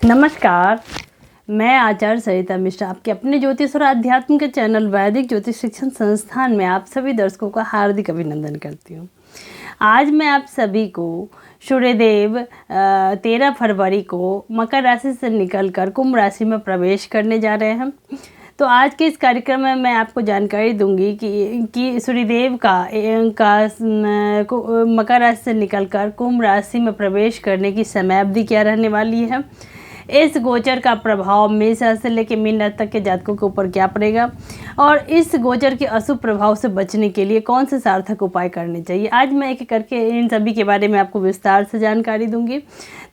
नमस्कार, मैं आचार्य सरिता मिश्रा आपके अपने ज्योतिष और आध्यात्म के चैनल वैदिक ज्योतिष शिक्षण संस्थान में आप सभी दर्शकों का हार्दिक अभिनंदन करती हूँ। आज मैं आप सभी को सूर्यदेव 13 फरवरी को मकर राशि से निकलकर कुंभ राशि में प्रवेश करने जा रहे हैं। तो आज के इस कार्यक्रम में मैं आपको जानकारी दूंगी कि सूर्यदेव का मकर राशि से निकलकर कुंभ राशि में प्रवेश करने की समयावधि क्या रहने वाली है, इस गोचर का प्रभाव मेष राशि से लेकर मीन राशि तक के जातकों के ऊपर क्या पड़ेगा और इस गोचर के अशुभ प्रभाव से बचने के लिए कौन से सार्थक उपाय करने चाहिए। आज मैं एक करके इन सभी के बारे में आपको विस्तार से जानकारी दूंगी।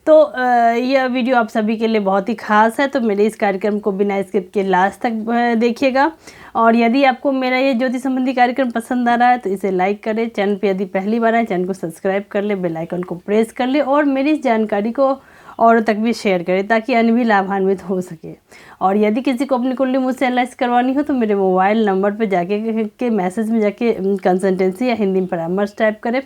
तो यह वीडियो आप सभी के लिए बहुत ही खास है, तो मेरे इस कार्यक्रम को बिना स्किप के लास्ट तक देखिएगा। और यदि आपको मेरा ये ज्योतिष संबंधी कार्यक्रम पसंद आ रहा है तो इसे लाइक करें, चैनल पे यदि पहली बार आए चैनल को सब्सक्राइब कर ले, बेल आइकन को प्रेस कर ले और मेरी इस जानकारी को औरों तक भी शेयर करें ताकि अन्य भी लाभान्वित हो सके। और यदि किसी को अपनी कुंडली मुझसे एनालाइज करवानी हो तो मेरे मोबाइल नंबर पर जाके मैसेज में जाके कंसल्टेंसी या हिंदी में परामर्श टाइप करें,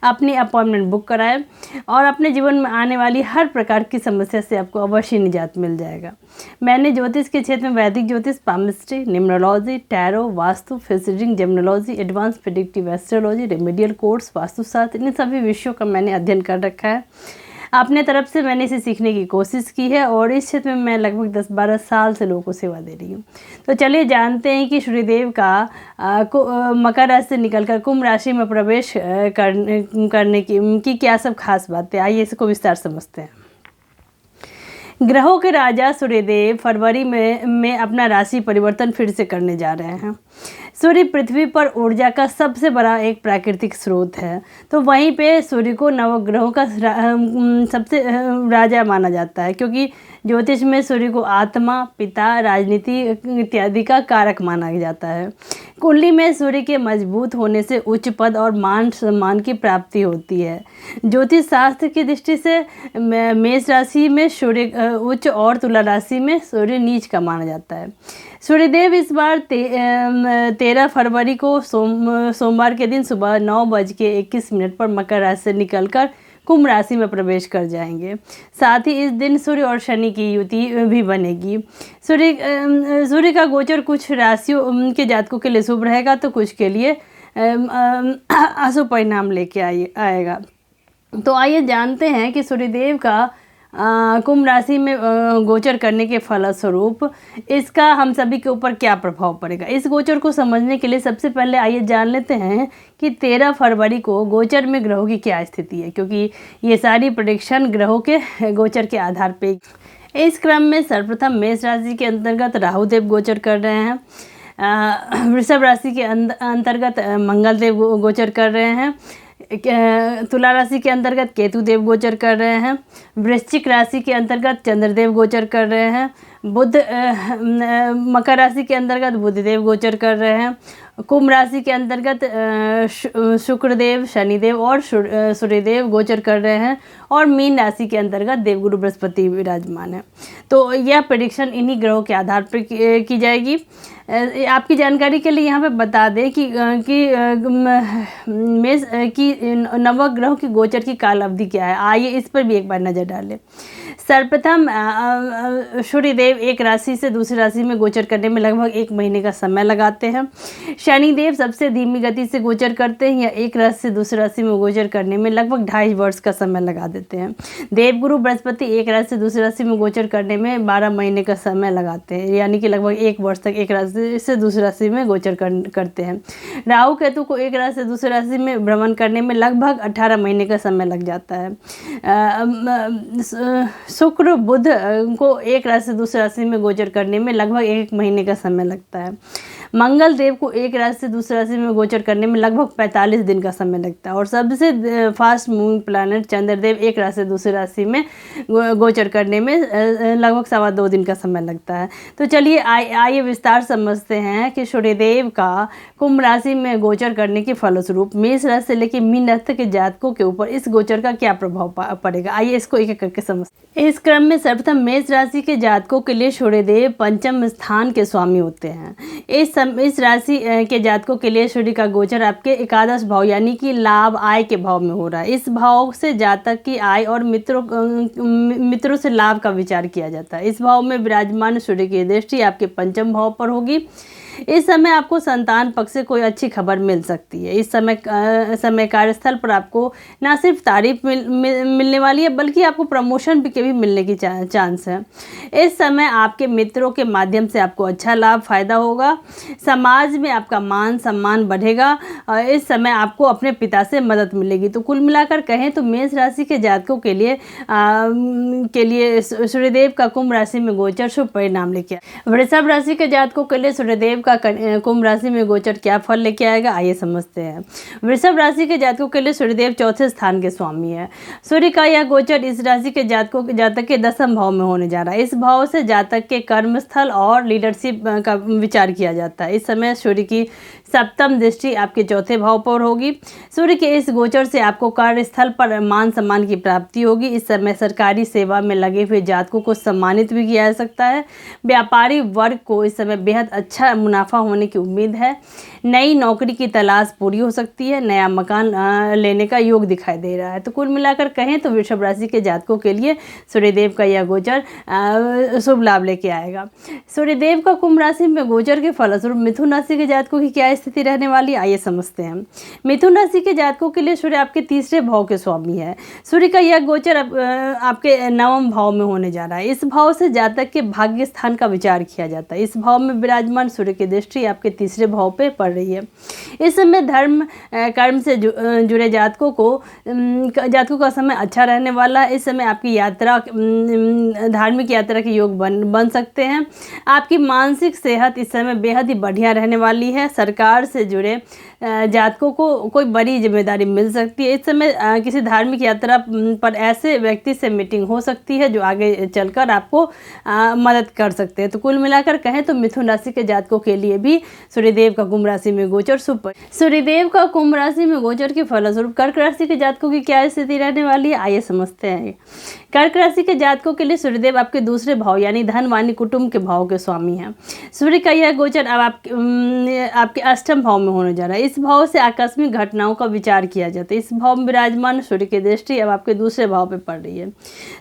अपनी अपॉइंटमेंट बुक कराएं और अपने जीवन में आने वाली हर प्रकार की समस्या से आपको अवश्य निजात मिल जाएगा। मैंने ज्योतिष के क्षेत्र में वैदिक ज्योतिष, palmistry, numerology, tarot, Vastu, face reading, gemology, advance predictive astrology, remedial course, Vastushastra, इन सभी विषयों का मैंने अध्ययन कर रखा है। अपने तरफ से मैंने इसे सीखने की कोशिश की है और इस क्षेत्र में मैं लगभग 10-12 साल से लोगों को सेवा दे रही हूँ। तो चलिए जानते हैं कि सूर्यदेव का मकर राशि से निकलकर कुंभ राशि में प्रवेश करने की क्या सब खास बातें। आइए इसको विस्तार समझते हैं। ग्रहों के राजा सूर्यदेव फरवरी में अपना राशि परिवर्तन फिर से करने जा रहे हैं। सूर्य पृथ्वी पर ऊर्जा का सबसे बड़ा एक प्राकृतिक स्रोत है, तो वहीं पे सूर्य को नवग्रहों का सबसे राजा माना जाता है, क्योंकि ज्योतिष में सूर्य को आत्मा, पिता, राजनीति इत्यादि का कारक माना जाता है। कुंडली में सूर्य के मजबूत होने से उच्च पद और मान सम्मान की प्राप्ति होती है। ज्योतिष शास्त्र की दृष्टि से मेष राशि में सूर्य उच्च और तुला राशि में सूर्य नीच का माना जाता है। सूर्यदेव इस बार 13 फरवरी को सोमवार के दिन सुबह 9:21 पर मकर राशि से निकलकर कुंभ राशि में प्रवेश कर जाएंगे। साथ ही इस दिन सूर्य और शनि की युति भी बनेगी। सूर्य का गोचर कुछ राशियों के जातकों के लिए शुभ रहेगा तो कुछ के लिए अशुभ परिणाम लेके आएगा। तो आइए जानते हैं कि सूर्यदेव का कुंभ राशि में गोचर करने के फलस्वरूप इसका हम सभी के ऊपर क्या प्रभाव पड़ेगा। इस गोचर को समझने के लिए सबसे पहले आइए जान लेते हैं कि 13 फरवरी को गोचर में ग्रहों की क्या स्थिति है, क्योंकि ये सारी प्रेडिक्शन ग्रहों के गोचर के आधार पे। इस क्रम में सर्वप्रथम मेष राशि के अंतर्गत राहु देव गोचर कर रहे हैं। वृषभ राशि के अंतर्गत मंगल देव गोचर कर रहे हैं। तुला राशि के अंतर्गत केतु देव गोचर कर रहे हैं। वृश्चिक राशि के अंतर्गत चंद्रदेव गोचर कर रहे हैं। मकर राशि के अंतर्गत बुधदेव गोचर कर रहे हैं। कुंभ राशि के अंतर्गत शुक्रदेव, शनिदेव और सूर्यदेव गोचर कर रहे हैं और मीन राशि के अंतर्गत देवगुरु बृहस्पति विराजमान है। तो यह प्रेडिक्शन इन्हीं ग्रहों के आधार पर की जाएगी। आपकी जानकारी के लिए यहाँ पे बता दें कि नवग्रहों की गोचर की काल अवधि क्या है। आइए इस पर भी एक बार नज़र डालें। सर्वप्रथम सूर्यदेव एक राशि से दूसरी राशि में गोचर करने में लगभग 1 महीने का समय लगाते हैं। शनिदेव सबसे धीमी गति से गोचर करते हैं या एक राशि से दूसरी राशि में गोचर करने में लगभग 2.5 वर्ष का समय लगा देते हैं। देवगुरु बृहस्पति एक राशि से दूसरी राशि में गोचर करने में 12 महीने का समय लगाते हैं, यानी कि लगभग 1 वर्ष तक एक राशि से दूसरी राशि में गोचर करते हैं। राहु केतु को एक राशि से दूसरी राशि में भ्रमण करने में लगभग 18 महीने का समय लग जाता है। शुक्र बुध को एक राशि से दूसरी राशि में गोचर करने में लगभग 1 महीने का समय लगता है। मंगल देव को एक राशि से दूसरी राशि में गोचर करने में लगभग 45 दिन का समय लगता है और सबसे फास्ट मूविंग प्लैनेट चंद्रदेव एक राशि से दूसरी राशि में गोचर करने में लगभग 2.25 दिन का समय लगता है। तो चलिए आइए विस्तार समझते हैं कि सूर्यदेव का कुंभ राशि में गोचर करने के फलस्वरूप मेष राशि से लेकर मीन राशि के जातकों के ऊपर इस गोचर का क्या प्रभाव पड़ेगा। आइए इसको एक एक करके समझते हैं। इस क्रम में सर्वप्रथम मेष राशि के जातकों के लिए सूर्यदेव पंचम स्थान के स्वामी होते हैं। इस इस राशि के जातकों के लिए सूर्य का गोचर आपके एकादश भाव यानी कि लाभ आय के भाव में हो रहा है। इस भाव से जातक की आय और मित्रों से लाभ का विचार किया जाता है। इस भाव में विराजमान सूर्य की दृष्टि आपके पंचम भाव पर होगी। इस समय आपको संतान पक्ष से कोई अच्छी खबर मिल सकती है। इस समय कार्यस्थल पर आपको ना सिर्फ तारीफ मिलने वाली है बल्कि आपको प्रमोशन के भी मिलने की चांस है। इस समय आपके मित्रों के माध्यम से आपको अच्छा लाभ फायदा होगा। समाज में आपका मान सम्मान बढ़ेगा। इस समय आपको अपने पिता से मदद मिलेगी। तो कुल मिलाकर कहें तो मेष राशि के जातकों के लिए सूर्यदेव का कुंभ राशि में गोचर शुभ परिणाम लेके आए। वृषभ राशि के जातकों के लिए सूर्यदेव का कुंभ राशि में गोचर क्या फल लेके आएगा, आइए समझते हैं। वृषभ राशि के जातकों के लिए सूर्यदेव चौथे स्थान के स्वामी है। सूर्य का यह गोचर इस राशि के जातक के दसम भाव में होने जा रहा है। इस भाव से जातक के कर्मस्थल और लीडरशिप का विचार किया जाता है। इस समय सूर्य की सप्तम दृष्टि आपके चौथे भाव पर होगी। सूर्य के इस गोचर से आपको कार्यस्थल पर मान सम्मान की प्राप्ति होगी। इस समय सरकारी सेवा में लगे हुए जातकों को सम्मानित भी किया जा सकता है। व्यापारी वर्ग को इस समय बेहद अच्छा मुनाफा होने की उम्मीद है। नई नौकरी की तलाश पूरी हो सकती है। नया मकान लेने का योग दिखाई दे रहा है। तो कुल मिलाकर कहें तो वृषभ राशि के जातकों के लिए सूर्यदेव का यह गोचर शुभ लाभ लेके आएगा। सूर्यदेव का कुंभ राशि में गोचर के फलस्वरूप मिथुन राशि के जातकों की क्या स्थिति रहने वाली, आइए समझते हैं। मिथुन राशि के जातकों के लिए सूर्य आपके तीसरे भाव के स्वामी है। सूर्य का यह गोचर आपके नवम भाव में होने जा रहा है। इस भाव से जातक के भाग्य स्थान का विचार किया जाता है। इस भाव में विराजमान सूर्य की दृष्टि आपके तीसरे भाव पे पड़ रही है। इस समय धर्म कर्म से जुड़े जातकों का समय अच्छा रहने वाला है। इस समय आपकी यात्रा धार्मिक यात्रा के योग बन सकते हैं। आपकी मानसिक सेहत इस समय बेहद ही बढ़िया रहने वाली है। सरकार से जुड़े जातकों को कोई बड़ी जिम्मेदारी मिल सकती है। इस समय किसी धार्मिक यात्रा पर ऐसे व्यक्ति से मीटिंग हो सकती है जो आगे चलकर आपको मदद कर सकते हैं। तो कुल मिलाकर कहें तो मिथुन राशि के जातकों के लिए भी सूर्यदेव का कुंभ राशि में गोचर शुभ। सूर्यदेव का कुंभ राशि में गोचर के फलस्वरूप कर्क राशि के जातकों की क्या स्थिति रहने वाली है, आइए समझते हैं। कर्क राशि के जातकों के लिए सूर्यदेव आपके दूसरे भाव यानी धन वाणी कुटुंब के भाव के स्वामी हैं। सूर्य का यह गोचर अब आपके अष्टम भाव में होने जा रहा है। इस भाव से आकस्मिक घटनाओं का विचार किया जाता है। इस भाव में विराजमान सूर्य की दृष्टि अब आपके दूसरे भाव पे पड़ रही है।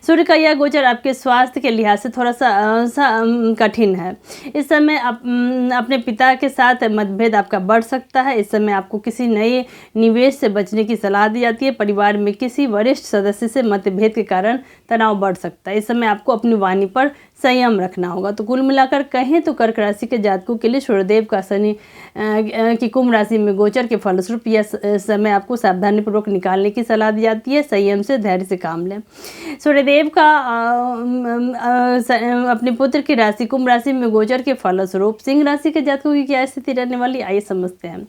सूर्य का यह गोचर आपके स्वास्थ्य के लिहाज से थोड़ा सा कठिन है। इस समय अपने पिता के साथ मतभेद आपका बढ़ सकता है। इस समय आपको किसी नए निवेश से बचने की सलाह दी जाती है। परिवार में किसी वरिष्ठ सदस्य से मतभेद के कारण तनाव बढ़ सकता है। इस समय आपको अपनी वाणी पर संयम रखना होगा। तो कुल मिलाकर कहें तो कर्क राशि के जातकों के लिए सूर्यदेव का शनि की कुंभ राशि में गोचर के फलस्वरूप यह समय आपको सावधानीपूर्वक निकालने की सलाह दी जाती है। संयम से धैर्य से काम लें। सूर्यदेव का अपने पुत्र की राशि कुंभ राशि में गोचर के फलस्वरूप सिंह राशि के जातकों की क्या स्थिति रहने वाली, आइए समझते हैं।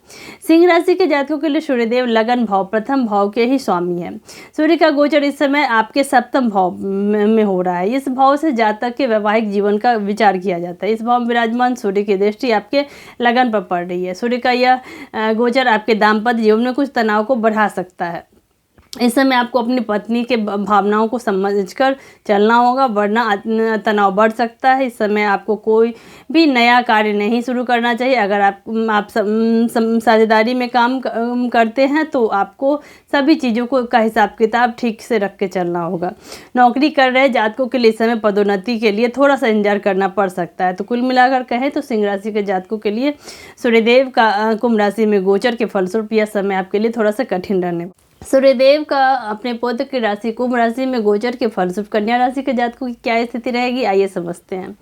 सिंह राशि के जातकों के लिए सूर्यदेव लगन भाव प्रथम भाव के ही स्वामी है। सूर्य का गोचर इस समय आपके सप्तम भाव में हो रहा है। इस भाव से जातक के वैवाहिक जीवन का विचार किया जाता है। इस भाव में विराजमान सूर्य की दृष्टि आपके लगन पर पड़ रही है। सूर्य का यह गोचर आपके दाम्पत्य जीवन में कुछ तनाव को बढ़ा सकता है। इस समय आपको अपनी पत्नी के भावनाओं को समझकर चलना होगा वरना तनाव बढ़ सकता है। इस समय आपको कोई भी नया कार्य नहीं शुरू करना चाहिए। अगर आप साझेदारी में काम करते हैं तो आपको सभी चीज़ों का हिसाब किताब ठीक से रख के चलना होगा। नौकरी कर रहे जातकों के लिए इस समय पदोन्नति के लिए थोड़ा सा इंतजार करना पड़ सकता है। तो कुल मिलाकर कहें तो सिंह राशि के जातकों के लिए सूर्यदेव का कुंभ राशि में गोचर के फलस्वरूप यह समय आपके लिए थोड़ा सा कठिन रहने। सूर्यदेव का अपने पुत्र की राशि कुंभ राशि में गोचर के फलस्वरूप कन्या राशि के जातकों की क्या स्थिति रहेगी, आइए समझते हैं।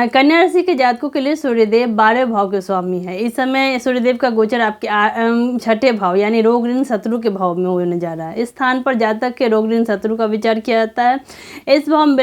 कन्या राशि के जातकों के लिए सूर्यदेव 12 भाव के स्वामी है। इस समय सूर्यदेव का गोचर आपके छठे भाव यानी रोग ऋण शत्रु के भाव में होने जा रहा है। इस स्थान पर जातक के रोग ऋण शत्रु का विचार किया जाता है। इस भाव में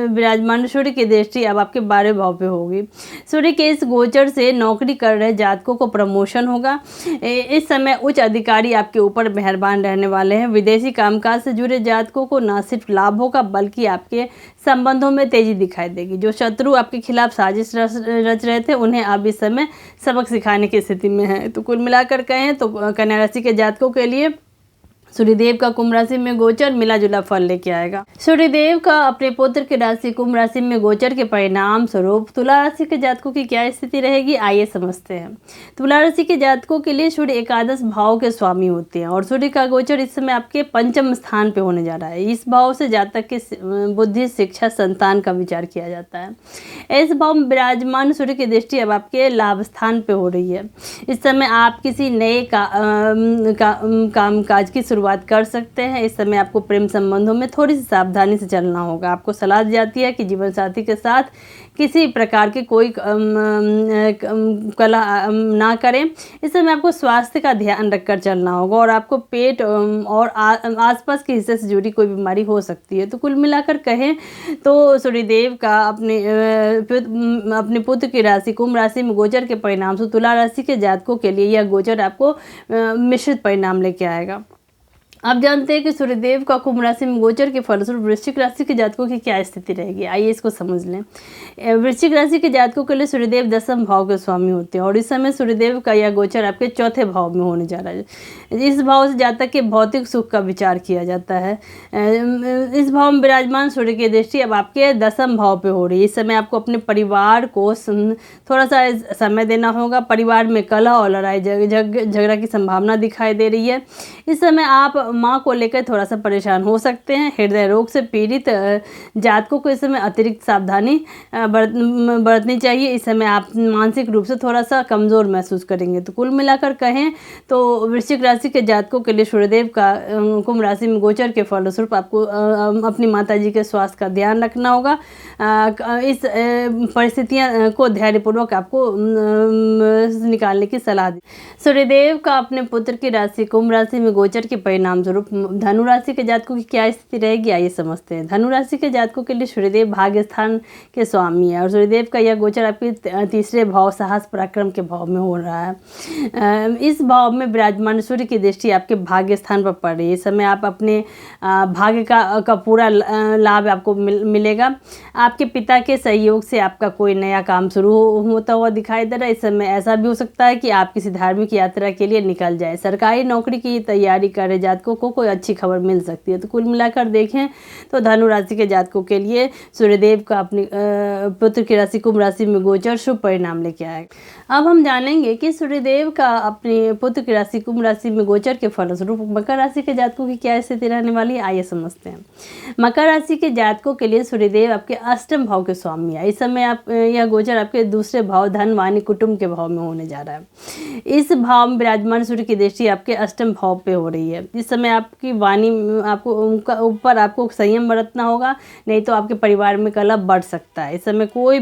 विराजमान सूर्य की दृष्टि अब आपके 12 भाव पे होगी। सूर्य के इस गोचर से नौकरी कर रहे जातकों को प्रमोशन होगा। इस समय उच्च अधिकारी आपके ऊपर मेहरबान रहने वाले हैं। विदेशी कामकाज से जुड़े जातकों को न सिर्फ लाभ होगा बल्कि आपके संबंधों में तेजी दिखाई देगी। जो शत्रु आपके खिलाफ साजिश रच रहे थे उन्हें अब इस समय सबक सिखाने की स्थिति में है। तो कुल मिलाकर कहें तो कन्या राशि के जातकों के लिए सूर्यदेव का कुंभ राशि में गोचर मिला जुला फल लेके आएगा। सूर्यदेव का अपने पुत्र की राशि कुंभ राशि में गोचर के परिणाम स्वरूप तुला राशि के जातकों की क्या स्थिति रहेगी, आइए समझते हैं। तुला राशि के जातकों के लिए सूर्य एकादश भाव के स्वामी होते हैं और सूर्य का गोचर इस समय आपके पंचम स्थान पे होने जा रहा है। इस भाव से जातक के बुद्धि, शिक्षा, संतान का विचार किया जाता है। इस भाव में विराजमान सूर्य की दृष्टि अब आपके लाभ स्थान पे हो रही है। इस समय आप किसी नए कामकाज की शुरुआत कर सकते हैं। इस समय आपको प्रेम संबंधों में थोड़ी सी सावधानी से चलना होगा। आपको सलाह दी जाती है कि जीवन साथी के साथ किसी प्रकार की कोई कलह ना करें। इस समय आपको स्वास्थ्य का ध्यान रखकर चलना होगा और आपको पेट और आसपास के हिस्से से जुड़ी कोई बीमारी हो सकती है। तो कुल मिलाकर कहें तो सूर्यदेव का अपने पुत्र की राशि कुंभ राशि में गोचर के परिणाम से तुला राशि के जातकों के लिए यह गोचर आपको मिश्रित परिणाम लेके आएगा। आप जानते हैं कि सूर्यदेव का कुंभ राशि में गोचर के फलस्वरूप वृश्चिक राशि के जातकों की क्या स्थिति रहेगी, आइए इसको समझ लें। वृश्चिक राशि के जातकों के लिए सूर्यदेव दसम भाव के स्वामी होते हैं और इस समय सूर्यदेव का यह गोचर आपके चौथे भाव में होने जा रहा है। इस भाव से जातक के भौतिक सुख का विचार किया जाता है। इस भाव में विराजमान सूर्य की दृष्टि अब आपके दसम भाव पे हो रही है। इस समय आपको अपने परिवार को थोड़ा सा समय देना होगा। परिवार में कलह और लड़ाई झगड़ा की संभावना दिखाई दे रही है। इस समय आप माँ को लेकर थोड़ा सा परेशान हो सकते हैं। हृदय रोग से पीड़ित जातकों को इस समय अतिरिक्त सावधानी बरतनी चाहिए। इस समय आप मानसिक रूप से थोड़ा सा कमज़ोर महसूस करेंगे। तो कुल मिलाकर कहें तो वृश्चिक राशि के जातकों के लिए सूर्यदेव का कुंभ राशि में गोचर के फलस्वरूप आपको अपनी माताजी के स्वास्थ्य का ध्यान रखना होगा। इस परिस्थितियाँ को धैर्यपूर्वक आपको निकालने की सलाह दी। सूर्यदेव का अपने पुत्र की राशि कुंभ राशि में गोचर के परिणाम स्वरूप धनु राशि के जातकों की क्या स्थिति रहेगी, आइए समझते हैं। धनु राशि के जातकों के लिए सूर्यदेव भाग्य स्थान के स्वामी है और सूर्यदेव का यह गोचर आपके तीसरे भाव साहस पराक्रम के भाव में हो रहा है। इस भाव में विराजमान सूर्य की दृष्टि आपके भाग्य स्थान पर पड़ रही है। इस समय आप अपने भाग्य का पूरा लाभ आपको मिलेगा। आपके पिता के सहयोग से आपका कोई नया काम शुरू होता हुआ दिखाई दे रहा है। इस समय ऐसा भी हो सकता है कि आप किसी धार्मिक यात्रा के लिए निकल जाए। सरकारी नौकरी की तैयारी कर रहे जातकों को कोई अच्छी खबर मिल सकती है। तो कुल मिलाकर देखें तो धनु राशि के जातकों के लिए सूर्यदेव का अपनी पुत्र की राशि कुंभ राशि में गोचर शुभ परिणाम लेके आएगा। अब हम जानेंगे कि सूर्यदेव का अपने पुत्र की राशि कुंभ राशि में गोचर के फलस्वरूप मकर राशि के जातकों की क्या स्थिति रहने वाली है, आइए समझते हैं। मकर राशि के जातकों के लिए सूर्यदेव आपके अष्टम भाव के स्वामी है। इस समय आप यह गोचर आपके दूसरे भाव धन वाणी कुटुंब के भाव में होने जा रहा है। इस भाव में विराजमान सूर्य की दृष्टि आपके अष्टम भाव पे हो रही है। इस समय आपकी वाणी ऊपर आपको संयम बरतना होगा, नहीं तो आपके परिवार में कलह बढ़ सकता है। इस समय कोई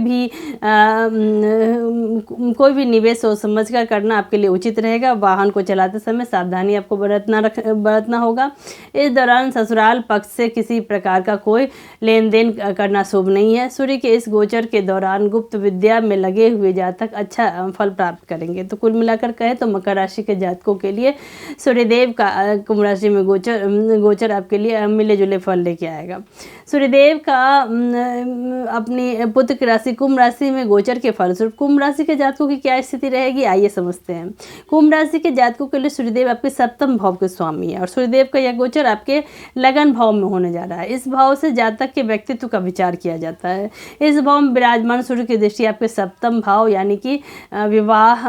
भी निवेश सोच समझ कर करना आपके लिए उचित रहेगा। वाहन को चलाते समय सावधानी आपको बरतना होगा। इस दौरान ससुराल पक्ष से किसी प्रकार का कोई लेन देन करना शुभ नहीं है। सूर्य के इस गोचर के दौरान गुप्त विद्या में लगे हुए जातक अच्छा फल प्राप्त करेंगे। तो कुल मिलाकर कहें तो मकर राशि के जातकों के लिए सूर्यदेव का कुंभ राशि में गोचर आपके लिए मिले जुले फल लेके आएगा। सूर्यदेव का अपनी पुत्र की राशि कुंभ राशि में गोचर के फलस्वरूप कुंभ राशि के जातकों की क्या स्थिति रहेगी, आइए समझते हैं। कुंभ राशि के जातकों के लिए सूर्यदेव आपके सप्तम भाव के स्वामी है और सूर्यदेव का यह गोचर आपके लगन भाव में होने जा रहा है। इस भाव से जातक के व्यक्तित्व का विचार किया जाता है। इस भाव में विराजमान सूर्य की दृष्टि आपके सप्तम भाव यानी कि विवाह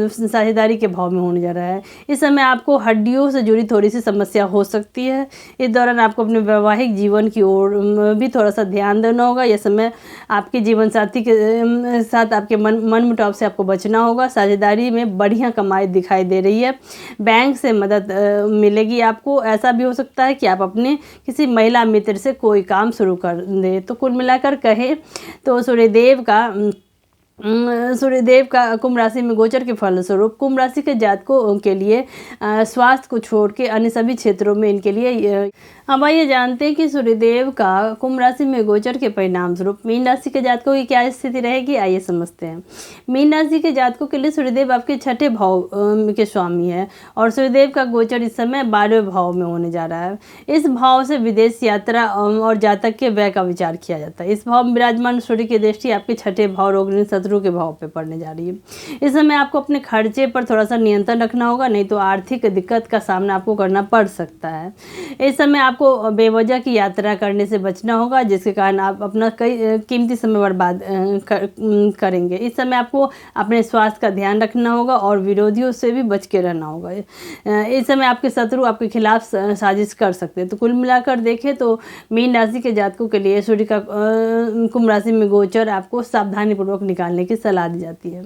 साझेदारी के भाव में होने जा रहा है। इस समय आपको हड्डियों से जुड़ी थोड़ी सी समस्या हो सकती है। इस दौरान आपको अपने वैवाहिक जीवन की ओर भी थोड़ा सा ध्यान देना होगा। यह समय आपके जीवन साथी के साथ आपके मन मुटाव से आपको बचना होगा। साझेदारी में बढ़िया कमाई दिखाई दे रही है। बैंक से मदद मिलेगी आपको। ऐसा भी हो सकता है कि आप अपने किसी महिला मित्र से कोई काम शुरू कर दें। तो कुल मिलाकर कहें तो सूर्यदेव का कुंभ राशि में गोचर के फलस्वरूप कुंभ राशि के जातकों के लिए स्वास्थ्य को छोड़ के अन्य सभी क्षेत्रों में इनके लिए अब आइए जानते हैं कि सूर्यदेव का कुंभ राशि में गोचर के परिणाम स्वरूप मीन राशि के जातकों की क्या स्थिति रहेगी, आइए समझते हैं। मीन राशि के जातकों के लिए सूर्यदेव आपके छठे भाव के स्वामी है और सूर्यदेव का गोचर इस समय 12वें भाव में होने जा रहा है। इस भाव से विदेश यात्रा और जातक के व्यय का विचार किया जाता है। इस भाव में विराजमान सूर्य की दृष्टि आपके छठे भाव रोग शत्रु के भाव पे पड़ने जा रही है। इस समय आपको अपने खर्चे पर थोड़ा सा नियंत्रण रखना होगा, नहीं तो आर्थिक दिक्कत का सामना आपको करना पड़ सकता है। इस समय आपको बेवजह की यात्रा करने से बचना होगा, जिसके कारण आप अपना कई कीमती समय बर्बाद करेंगे। इस समय आपको अपने स्वास्थ्य का ध्यान रखना होगा और विरोधियों से भी बच के रहना होगा। इस समय आपके शत्रु आपके खिलाफ साजिश कर सकते हैं। तो कुल मिलाकर देखें तो मीन राशि के जातकों के लिए सूर्य का कुंभ राशि में गोचर आपको सावधानीपूर्वक निकालने की सलाह दी जाती है।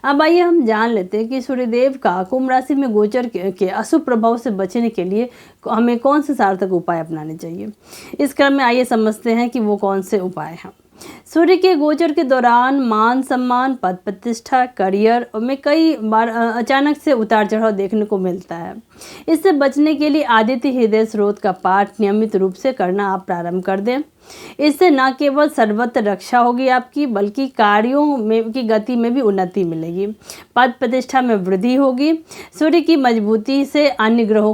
अब आइए हम जान लेते हैं कि सूर्यदेव का कुंभ राशि में गोचर के अशुभ प्रभाव से बचने के लिए हमें कौन से सार्थक उपाय अपनाने चाहिए। इस क्रम में आइए समझते हैं कि वो कौन से उपाय हैं। सूर्य के गोचर के दौरान मान सम्मान, पद प्रतिष्ठा, करियर में कई बार अचानक से उतार चढ़ाव देखने को मिलता है। इससे बचने के लिए आदित्य हृदय स्रोत का पाठ नियमित रूप से करना आप प्रारंभ कर दें। इससे न केवल सर्वत्र रक्षा होगी आपकी, बल्कि कार्यों में की गति में भी उन्नति मिलेगी, पद प्रतिष्ठा में वृद्धि होगी। सूर्य की मजबूती से अन्य ग्रहों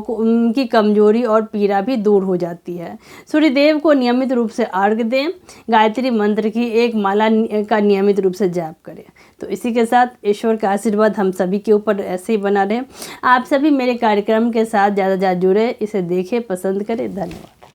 की कमजोरी और पीड़ा भी दूर हो जाती है। सूर्यदेव को नियमित रूप से अर्घ्य दें। गायत्री मंत्र की एक माला का नियमित रूप से जाप करें। तो इसी के साथ ईश्वर का आशीर्वाद हम सभी के ऊपर ऐसे ही बना रहे। आप सभी मेरे कार्यक्रम के साथ ज़्यादा जुड़े, इसे देखें, पसंद करें। धन्यवाद।